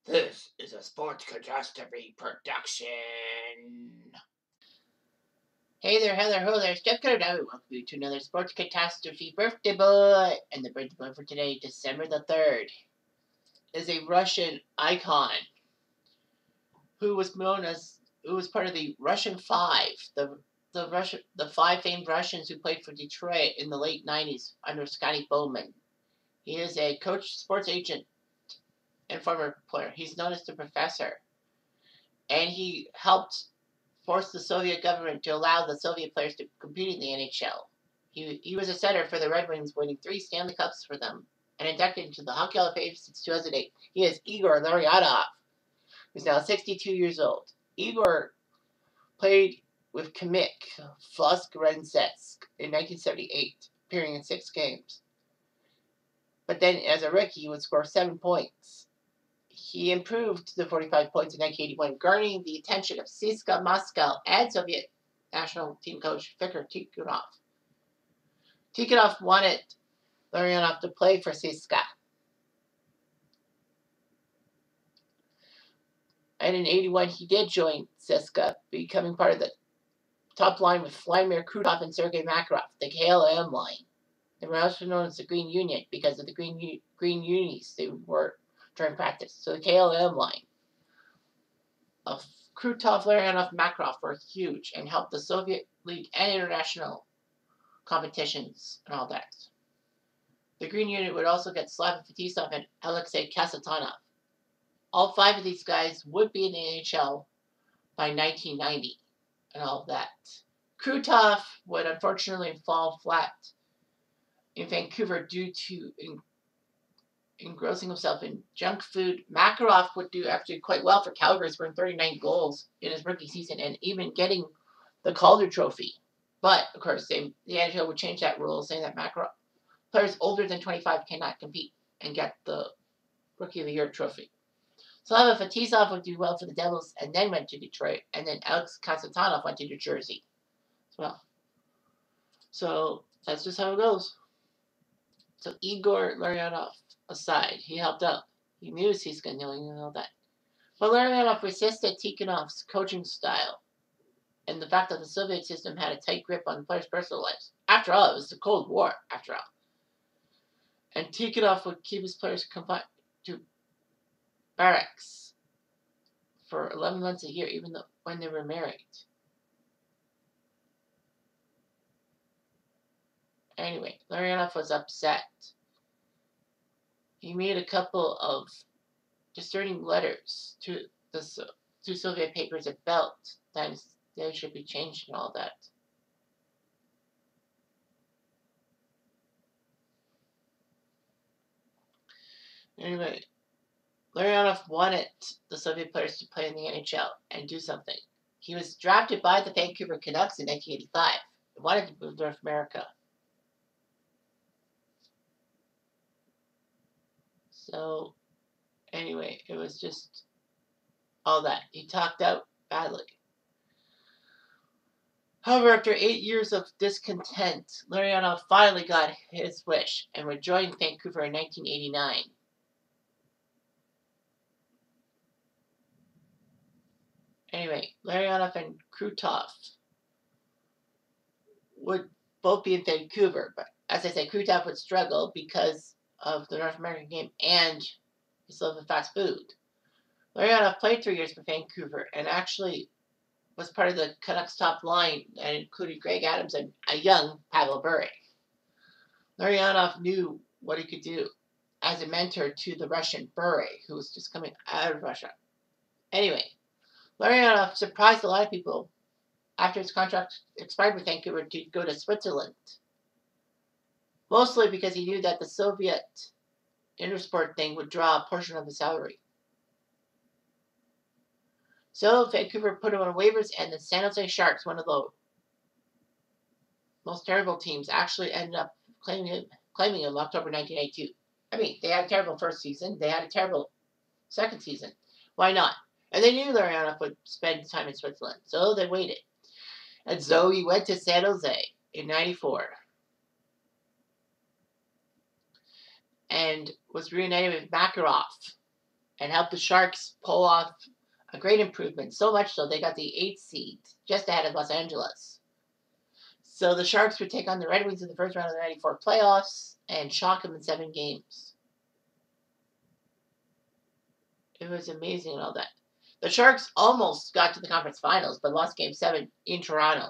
This is a Sports Catastrophe production. Hey there, hello there, Dec3. Welcome you to another Sports Catastrophe birthday boy. And the birthday boy for today, December the 3rd, is a Russian icon who was part of the Russian Five, the five famed Russians who played for Detroit in the late 90s under Scotty Bowman. He is a coach, sports agent, and former player. He's known as the Professor. And he helped force the Soviet government to allow the Soviet players to compete in the NHL. He was a center for the Red Wings, winning 3 Stanley Cups for them, and inducted into the Hockey Hall of Fame since 2008. He is Igor Larionov, who's now 62 years old. Igor played with Khmyk Floskrensetsk in 1978, appearing in 6 games. But then, as a rookie, he would score 7 points. He improved to 45 points in 1981, garnering the attention of CSKA Moscow and Soviet national team coach Viktor Tikhonov. Tikhonov wanted Larionov to play for CSKA. And in 1981, he did join CSKA, becoming part of the top line with Vladimir Krutov and Sergei Makarov, the KLM line. They were also known as the Green Union because of the green unis they were during practice. So the KLM line of Krutov, Larionov, Makarov were huge and helped the Soviet League and international competitions and all that. The Green Unit would also get Slaven Fetisov and Alexei Kasatonov. All 5 of these guys would be in the NHL by 1990 and all of that. Krutov would unfortunately fall flat in Vancouver due to engrossing himself in junk food. Makarov would do actually quite well for Calgary, scoring 39 goals in his rookie season and even getting the Calder Trophy. But, of course, the NHL would change that rule, saying that Makarov, players older than 25 cannot compete and get the Rookie of the Year trophy. Slaven Fetisov would do well for the Devils and then went to Detroit, and then Alex Kasatonov went to New Jersey as well. So that's just how it goes. So Igor Larionov aside, he helped out. He knew CSKA and all that. But Larionov resisted Tikhonov's coaching style and the fact that the Soviet system had a tight grip on players' personal lives. After all, it was the Cold War, after all. And Tikhonov would keep his players confined to barracks for 11 months a year, even though when they were married. Anyway, Larionov was upset. He made a couple of discerning letters to Soviet papers that felt that they should be changed and all that. Anyway, Larionov wanted the Soviet players to play in the NHL and do something. He was drafted by the Vancouver Canucks in 1985 and wanted to move to North America. So, anyway, it was just all that. He talked out badly. However, after 8 years of discontent, Larionov finally got his wish and would join Vancouver in 1989. Anyway, Larionov and Krutov would both be in Vancouver, but as I said, Krutov would struggle because of the North American game and his love of fast food. Larionov played 3 years for Vancouver and actually was part of the Canucks top line and included Greg Adams and a young Pavel Bure. Larionov knew what he could do as a mentor to the Russian Bure, who was just coming out of Russia. Anyway, Larionov surprised a lot of people after his contract expired with Vancouver to go to Switzerland. Mostly because he knew that the Soviet intersport thing would draw a portion of his salary. So Vancouver put him on waivers, and the San Jose Sharks, one of the most terrible teams, actually ended up claiming him in October 1982. I mean, they had a terrible first season. They had a terrible second season. Why not? And they knew Larionov would spend time in Switzerland, so they waited. And so he went to San Jose in 94 and was reunited with Makarov and helped the Sharks pull off a great improvement. So much so they got the 8th seed, just ahead of Los Angeles. So the Sharks would take on the Red Wings in the first round of the 94 playoffs and shock them in 7 games. It was amazing and all that. The Sharks almost got to the conference finals, but lost Game 7 in Toronto.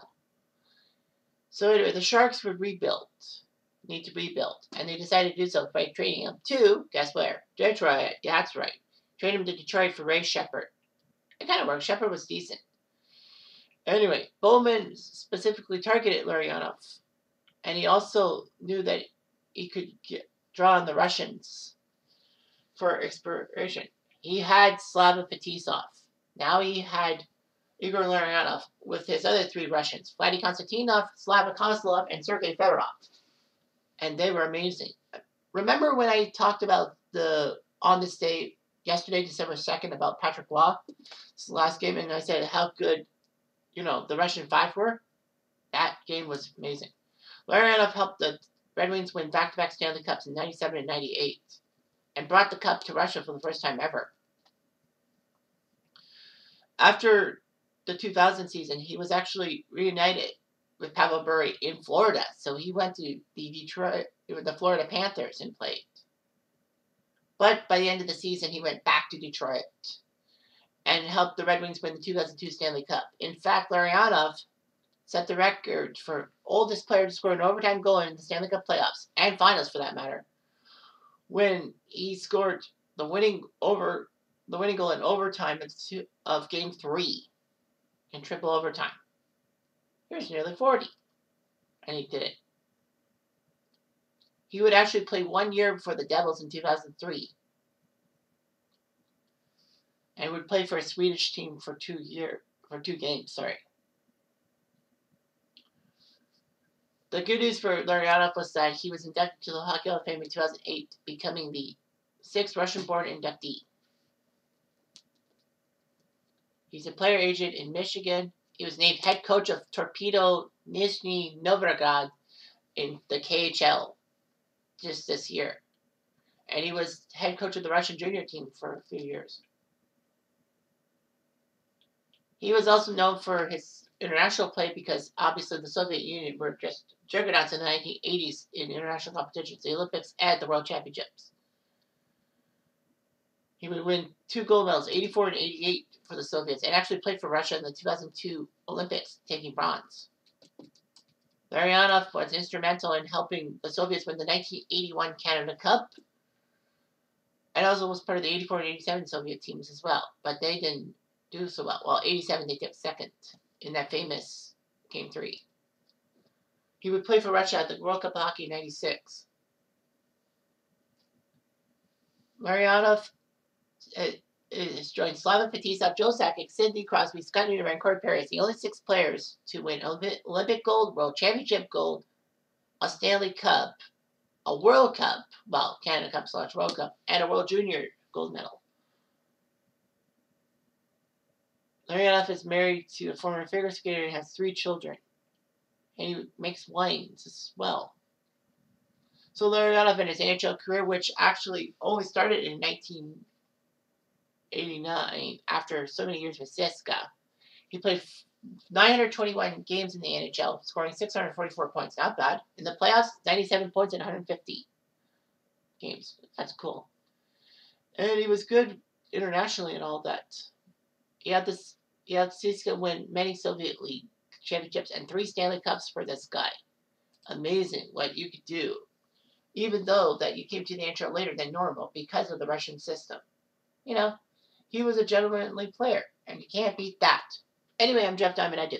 So anyway, the Sharks would need to rebuild, and they decided to do so by trading him to, guess where? Detroit. That's right. Trade him to Detroit for Ray Shepherd. It kind of worked. Shepherd was decent. Anyway, Bowman specifically targeted Larionov, and he also knew that he could draw on the Russians for inspiration. He had Slava Fetisov. Now he had Igor Larionov with his other 3 Russians, Vladimir Konstantinov, Slava Kozlov, and Sergei Fedorov. And they were amazing. Remember when I talked about on this day, yesterday, December 2nd, about Patrick Waugh, last game, and I said how good, the Russian 5 were? That game was amazing. Larionov helped the Red Wings win back-to-back Stanley Cups in 97 and 98, and brought the cup to Russia for the first time ever. After the 2000 season, he was actually reunited with Pavel Bure in Florida. So he went to the Florida Panthers and played. But by the end of the season, he went back to Detroit and helped the Red Wings win the 2002 Stanley Cup. In fact, Larionov set the record for oldest player to score an overtime goal in the Stanley Cup playoffs, and finals for that matter, when he scored the winning goal in overtime of Game 3 in triple overtime. He was nearly 40, and he did it. He would actually play 1 year for the Devils in 2003, and would play for a Swedish team for 2 games. The good news for Larionov was that he was inducted to the Hockey Hall of Fame in 2008, becoming the 6th Russian-born inductee. He's a player agent in Michigan. He was named head coach of Torpedo Nizhny Novgorod in the KHL just this year. And he was head coach of the Russian junior team for a few years. He was also known for his international play because obviously the Soviet Union were just juggernauts in the 1980s in international competitions, the Olympics and the World Championships. He would win 2 gold medals, 84 and 88 for the Soviets, and actually played for Russia in the 2002 Olympics, taking bronze. Larionov was instrumental in helping the Soviets win the 1981 Canada Cup, and also was part of the 84 and 87 Soviet teams as well, but they didn't do so well. Well, 87 they took second in that famous Game 3. He would play for Russia at the World Cup of Hockey in 96. Larionov has joined Slava Fetisov, Joe Sakic, Sidney Crosby, Scott Noonan, and Corey Perry as the only 6 players to win Olympic gold, World Championship gold, a Stanley Cup, a World Cup, well, Canada Cup / World Cup, and a World Junior gold medal. Larionov is married to a former figure skater and has 3 children. And he makes wines as well. So Larionov in his NHL career, which actually only started in 1989 after so many years with CSKA, he played 921 games in the NHL, scoring 644 points. Not bad. In the playoffs, 97 points in 150 games. That's cool. And he was good internationally and all that. He had CSKA win many Soviet League championships and 3 Stanley Cups for this guy. Amazing what you could do. Even though that you came to the NHL later than normal because of the Russian system. He was a gentlemanly player, and you can't beat that. Anyway, I'm Jeff Diamond. I do.